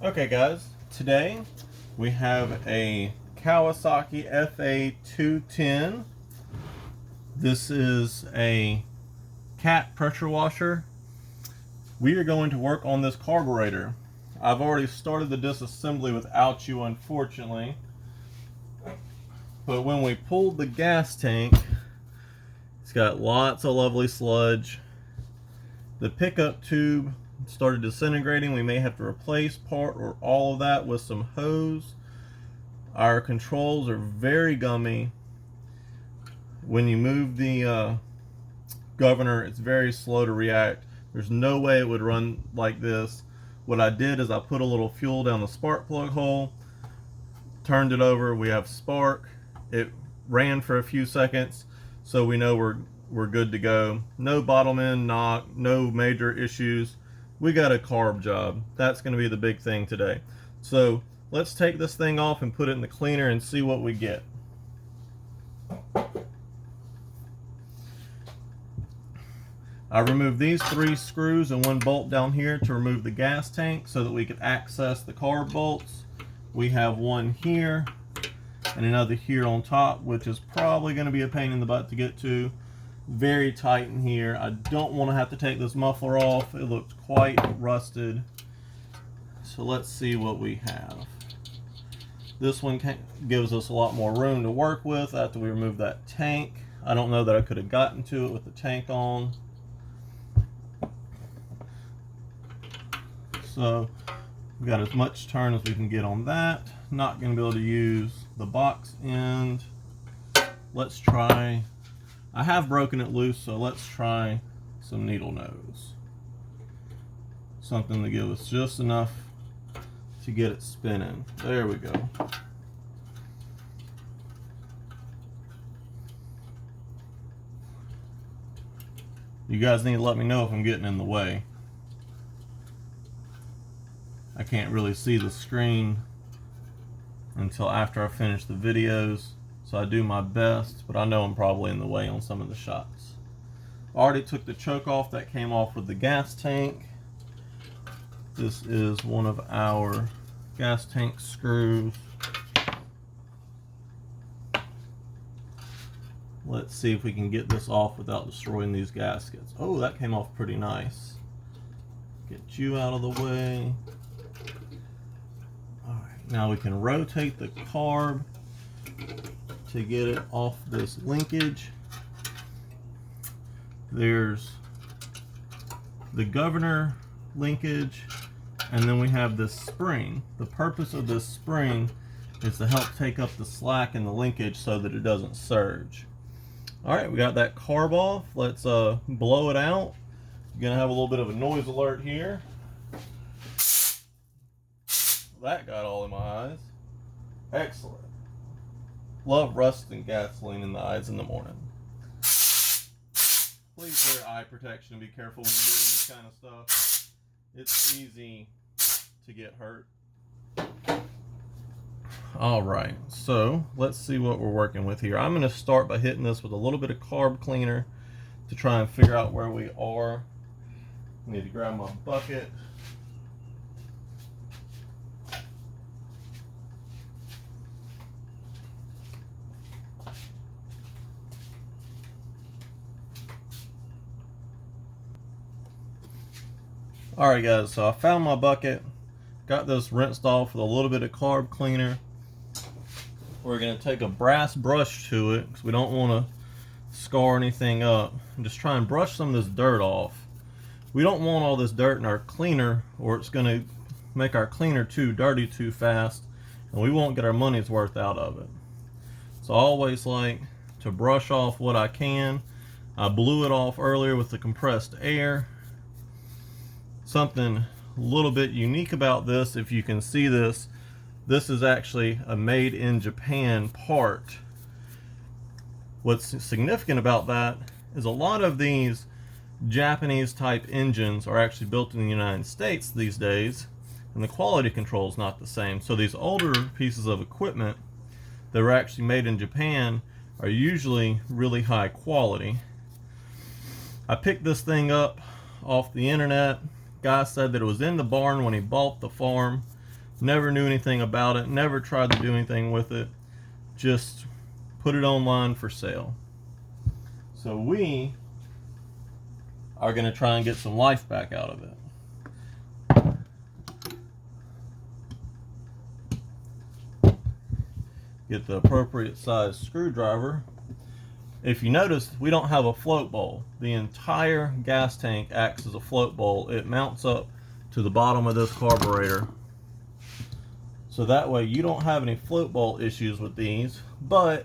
Okay guys, today we have a Kawasaki FA210. This is a cat pressure washer. We are going to work on this carburetor. I've already started the disassembly without you, unfortunately. But when we pulled the gas tank, it's got lots of lovely sludge. The pickup tube started disintegrating. We may have to replace part or all of that with some hose. Our controls are very gummy. When you move the governor, it's very slow to react. There's no way it would run like this. What I did is I put a little fuel down the spark plug hole, turned it over, we have spark. It ran for a few seconds, so we know we're good to go. No bottom end knock, no major issues. We got a carb job. That's going to be the big thing today. So let's take this thing off and put it in the cleaner and see what we get. I removed these 3 screws and 1 bolt down here to remove the gas tank so that we could access the carb bolts. We have one here and another here on top, which is probably going to be a pain in the butt to get to. Very tight in here. I don't want to have to take this muffler off. It looks quite rusted. So let's see what we have. This one gives us a lot more room to work with after we remove that tank. I don't know that I could have gotten to it with the tank on. So we got as much turn as we can get on that. Not going to be able to use the box end. Let's try, I have broken it loose, so let's try some needle nose. Something to give us just enough to get it spinning. There we go. You guys need to let me know if I'm getting in the way. I can't really see the screen until after I finish the videos, so I do my best, but I know I'm probably in the way on some of the shots. I already took the choke off that came off with the gas tank. This is one of our gas tank screws. Let's see if we can get this off without destroying these gaskets. Oh, that came off pretty nice. Get you out of the way. Alright, now we can rotate the carb to get it off this linkage. There's the governor linkage, and then we have this spring. The purpose of this spring is to help take up the slack in the linkage so that it doesn't surge. Alright, we got that carb off. Let's blow it out. You're gonna have a little bit of a noise alert here. That got all in my eyes. Excellent. Love rust and gasoline in the eyes in the morning. Please wear eye protection and be careful when you're doing this kind of stuff. It's easy to get hurt. Alright, so let's see what we're working with here. I'm going to start by hitting this with a little bit of carb cleaner to try and figure out where we are. I need to grab my bucket. Alright guys, so I found my bucket, got this rinsed off with a little bit of carb cleaner. We're going to take a brass brush to it because we don't want to scar anything up. And just try and brush some of this dirt off. We don't want all this dirt in our cleaner, or it's going to make our cleaner too dirty too fast, and we won't get our money's worth out of it. So I always like to brush off what I can. I blew it off earlier with the compressed air. Something a little bit unique about this, if you can see this, this is actually a made in Japan part. What's significant about that is a lot of these Japanese type engines are actually built in the United States these days, and the quality control is not the same. So these older pieces of equipment that were actually made in Japan are usually really high quality. I picked this thing up off the internet. Guy said that it was in the barn when he bought the farm. Never knew anything about it, never tried to do anything with it, just put it online for sale. So we are going to try and get some life back out of it. Get the appropriate size screwdriver. If you notice, we don't have a float bowl. The entire gas tank acts as a float bowl. It mounts up to the bottom of this carburetor. So that way you don't have any float bowl issues with these, but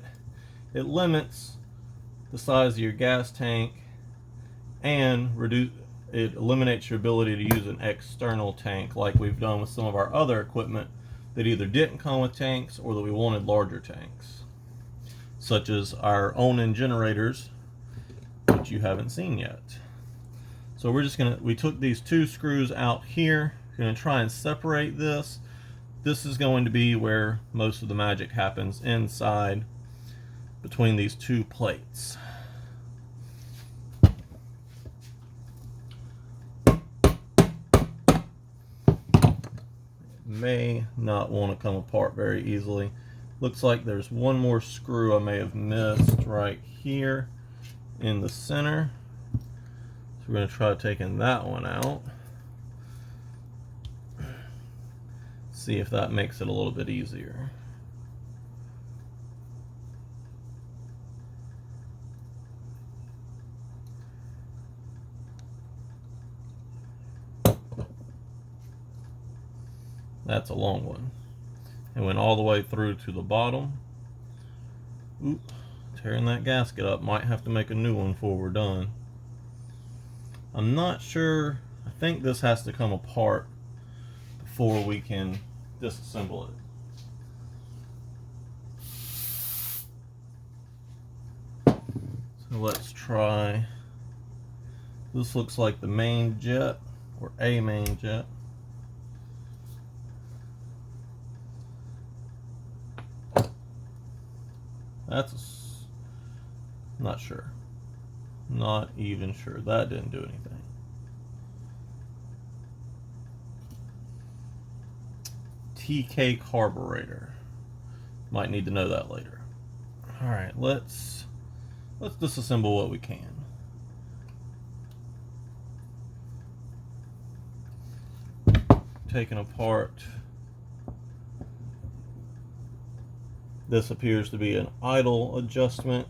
it limits the size of your gas tank and it eliminates your ability to use an external tank like we've done with some of our other equipment that either didn't come with tanks or that we wanted larger tanks, such as our own generators, which you haven't seen yet. So we took these two screws out here. We're gonna try and separate this. This is going to be where most of the magic happens, inside between these two plates. May not want to come apart very easily. Looks like there's one more screw I may have missed right here in the center. So we're going to try taking that one out. See if that makes it a little bit easier. That's a long one. It went all the way through to the bottom. Oop, tearing that gasket up. Might have to make a new one before we're done. I'm not sure. I think this has to come apart before we can disassemble it. So let's try. This looks like the main jet, or a main jet. Not sure. Not even sure. That didn't do anything. TK carburetor. Might need to know that later. Alright, let's disassemble what we can. Taking apart. This appears to be an idle adjustment,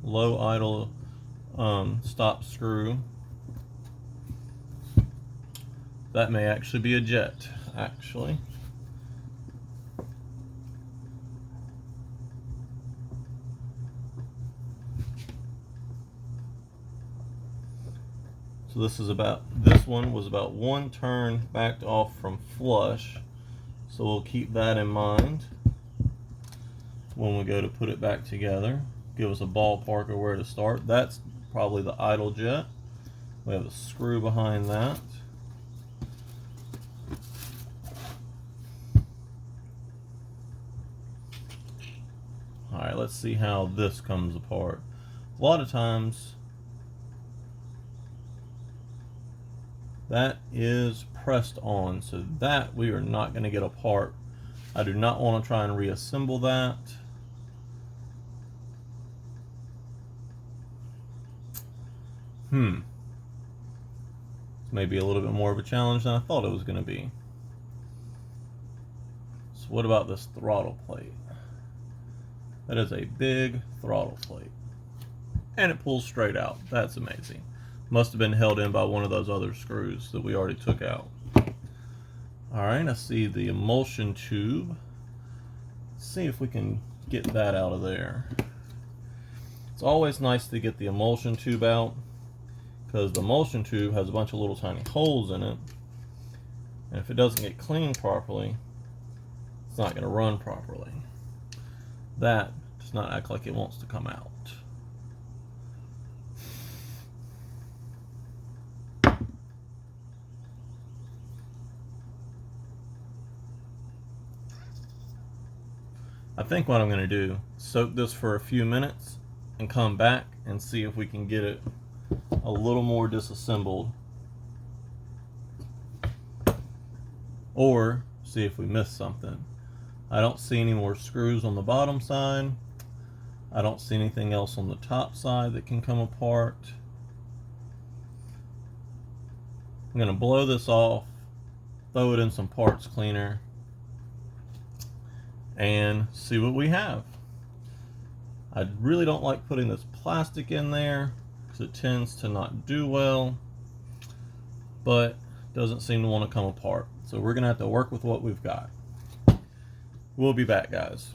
low idle stop screw. That may actually be a jet, actually. So this one was about one turn backed off from flush. So we'll keep that in mind when we go to put it back together. Give us a ballpark of where to start. That's probably the idle jet. We have a screw behind that. Alright, let's see how this comes apart. A lot of times that is pressed on, so that we are not going to get apart. I do not want to try and reassemble that. It's maybe a little bit more of a challenge than I thought it was going to be. So what about this throttle plate? That is a big throttle plate. And it pulls straight out. That's amazing. Must have been held in by one of those other screws that we already took out. Alright, I see the emulsion tube. Let's see if we can get that out of there. It's always nice to get the emulsion tube out, because the emulsion tube has a bunch of little tiny holes in it, and if it doesn't get cleaned properly, it's not going to run properly. That does not act like it wants to come out. I think what I'm going to do, soak this for a few minutes and come back and see if we can get it a little more disassembled, or see if we missed something. I don't see any more screws on the bottom side. I don't see anything else on the top side that can come apart. I'm going to blow this off, throw it in some parts cleaner, and see what we have. I really don't like putting this plastic in there because it tends to not do well, but doesn't seem to want to come apart. So we're going to have to work with what we've got. We'll be back, guys.